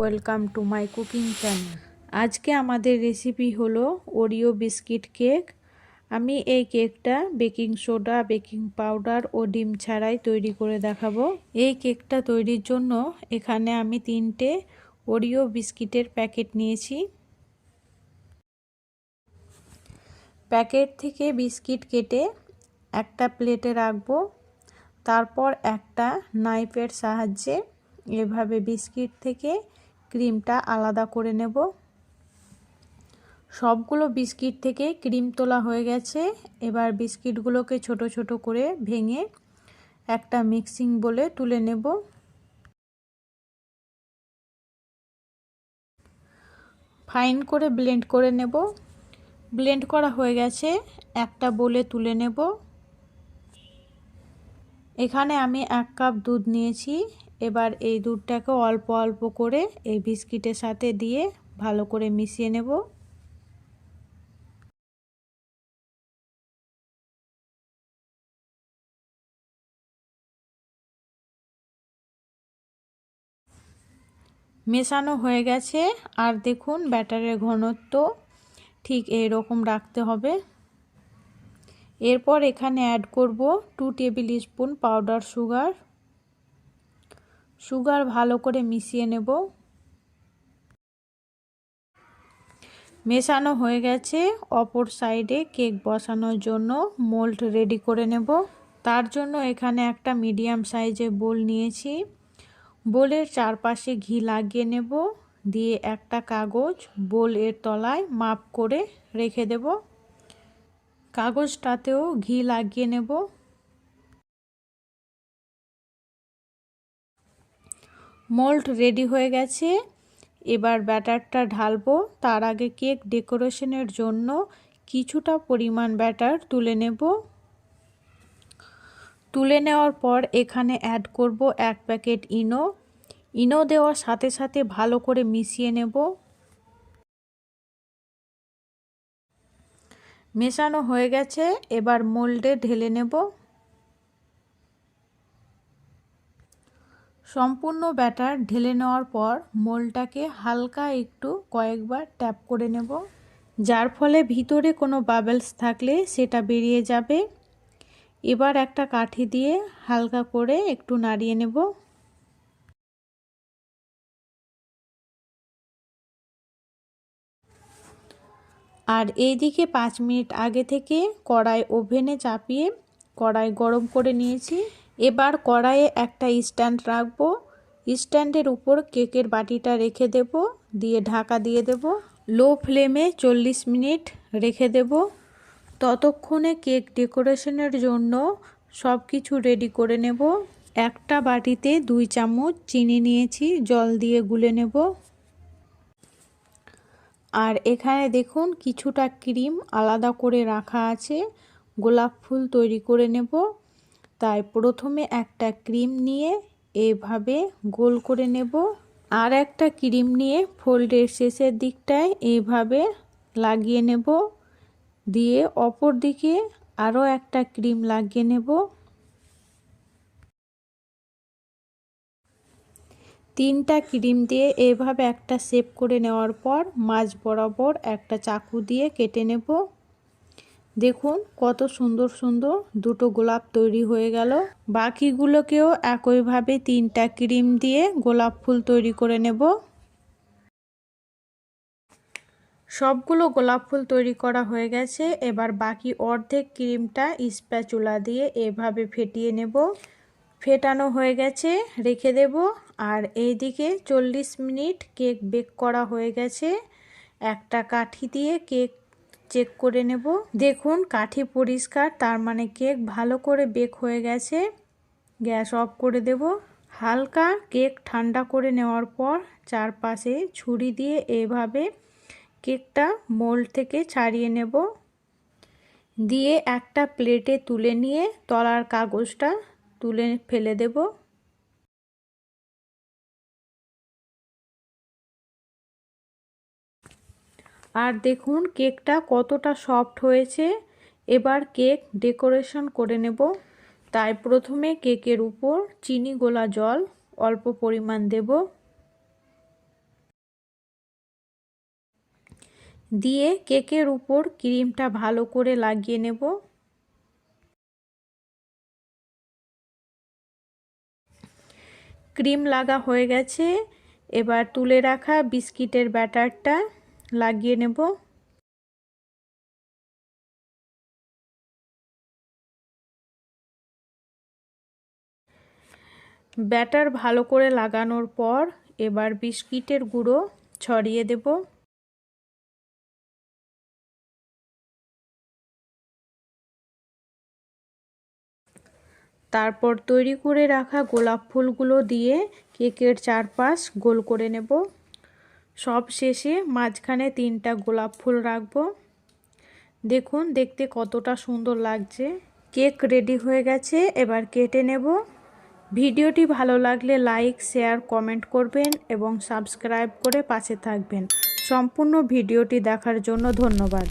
Welcome to my cooking channel. আজকে আমাদের recipe হলো ওরিও বিস্কিট কেক। আমি এই কেকটা বেকিং সোডা, বেকিং পাউডার ও ডিম ছাড়াই তৈরি করে দেখাবো। এই কেকটা তৈরির জন্য এখানে আমি 3টে ওরিও বিস্কিটের প্যাকেট নিয়েছি। প্যাকেট থেকে বিস্কিট কেটে একটা প্লেটে রাখবো। তারপর একটা নাইফের সাহায্যে এভাবে বিস্কিট থেকে ক্রিমটা আলাদা করে নেব। সবগুলো বিস্কিট থেকে ক্রিম তোলা হয়ে গেছে। এবার বিস্কিটগুলোকে ছোট ছোট করে ভেঙে একটা মিক্সিং বোলে তুলে নেব। ফাইন করে ব্লেন্ড করে নেব। ব্লেন্ড করা হয়ে গেছে, একটা বোলে তুলে নেব। এখানে আমি 1 কাপ দুধ নিয়েছি। এবার এই দুধটাকে অল্প অল্প করে এই বিস্কিটের সাথে দিয়ে ভালো করে মিশিয়ে নেব। মেশানো হয়ে গেছে। আর দেখুন ব্যাটারের ঘনত্ব ঠিক এই রকম রাখতে হবে। এরপর এখানে অ্যাড করব 2 table spoon powder sugar. Sugar ভালো করে মিশিয়ে নেব। মেশানো হয়ে গেছে। অপর সাইডে কেক বসানোর জন্য মোল্ড রেডি করে নেব। তার জন্য এখানে একটা মিডিয়াম সাইজের বোল নিয়েছি। বোলের চারপাশে ঘি লাগিয়ে নেব। দিয়ে একটা কাগজ বোল এর তলায় মাপ করে রেখে দেব। কাগজটাতেও ঘি লাগিয়ে নেব। মোল্ড রেডি হয়ে গেছে। এবার ব্যাটারটা ঢালবো। তার আগে কেক ডেকোরেশনের জন্য কিছুটা পরিমাণ ব্যাটার তুলে নেব। তুলে নেওয়ার পর এখানে অ্যাড করব 1 প্যাকেট ইনো। ইনো দেওয়ার সাথে সাথে ভালো করে মিশিয়ে নেব। মেশানো হয়ে গেছে। এবার মোল্ডে ঢেলে নেব। সম্পূর্ণ ব্যাটার ঢেলে নেওয়ার পর মোল্ডটাকে হালকা একটু কয়েকবার ট্যাপ করে নেব, যার ফলে ভিতরে কোনো বাবলস থাকলে সেটা বেরিয়ে যাবে। এবার একটা কাঠি দিয়ে হালকা করে একটু নাড়িয়ে নেব। আর এইদিকে 5 মিনিট আগে থেকে কড়াই ওভেনে চাপিয়ে কড়াই গরম করে নিয়েছি। এবার কড়াইয়ে একটা স্ট্যান্ড রাখবো। স্ট্যান্ডের উপর কেকের বাটিটা রেখে দেব, দিয়ে ঢাকা দিয়ে দেব। লো ফ্লেমে 40 মিনিট রেখে দেব। ততক্ষণে কেক ডেকোরেশনের জন্য সব কিছু রেডি করে নেব। একটা বাটিতে 2 চামচ চিনি নিয়েছি, জল দিয়ে গুলে নেব। আর এখানে দেখুন কিছুটা ক্রিম আলাদা করে রাখা আছে। গোলাপ ফুল তৈরি করে নেব। তাই প্রথমে একটা ক্রিম নিয়ে এইভাবে গোল করে নেব। আর একটা ক্রিম নিয়ে ফোল্ডের শেষের দিকটায় এইভাবে লাগিয়ে নেব। দিয়ে অপর দিকে আরও একটা ক্রিম লাগিয়ে নেব। 3টা ক্রিম দিয়ে এইভাবে একটা শেপ করে নেওয়ার পর মাঝ বরাবর একটা চাকু দিয়ে কেটে নেব। দেখুন কত সুন্দর সুন্দর দুটো গোলাপ তৈরি হয়ে গেল। বাকিগুলোকেও একইভাবে 3টা ক্রিম দিয়ে গোলাপ ফুল তৈরি করে নেব। সবগুলো গোলাপ ফুল তৈরি করা হয়ে গেছে। এবার বাকি অর্ধেক ক্রিমটা স্প্যাচুলা দিয়ে এভাবে ফেটিয়ে নেব। ফেটানো হয়ে গেছে, রেখে দেব। আর এইদিকে 40 মিনিট কেক বেক করা হয়ে গেছে। একটা কাঠি দিয়ে কেক চেক করে নেব। দেখুন কাঠি পরিষ্কার, তার মানে কেক ভালো করে বেক হয়ে গেছে। গ্যাস অফ করে দেব। হালকা কেক ঠান্ডা করে নেওয়ার পর চারপাশে ছুরি দিয়ে এভাবে কেকটা মোল্ড থেকে ছাড়িয়ে নেব। দিয়ে একটা প্লেটে তুলে নিয়ে তলার কাগজটা তুলে ফেলে দেব। আর দেখুন কেকটা কতটা সফট হয়েছে। এবার কেক ডেকোরেশন করে নেব। তাই প্রথমে কেকের উপর চিনি গোলা জল অল্প পরিমাণ দেব। দিয়ে কেকের উপর ক্রিমটা ভালো করে লাগিয়ে নেব। ক্রিম লাগা হয়ে গেছে, এবার তুলে রাখা বিস্কিটের ব্যাটারটা লাগিয়ে নেব। ব্যাটার ভালো করে লাগানোর পর এবার বিস্কিটের গুঁড়ো ছড়িয়ে দেব। তারপর তৈরি করে রাখা গোলাপ ফুলগুলো দিয়ে কেকের চারপাশ গোল করে নেব। সব শেষে মাঝখানে 3টা গোলাপ ফুল রাখবো। দেখুন দেখতে কতটা সুন্দর লাগছে। কেক রেডি হয়ে গেছে, এবার কেটে নেব। ভিডিওটি ভালো লাগলে লাইক, শেয়ার, কমেন্ট করবেন এবং সাবস্ক্রাইব করে পাশে থাকবেন। সম্পূর্ণ ভিডিওটি দেখার জন্য ধন্যবাদ।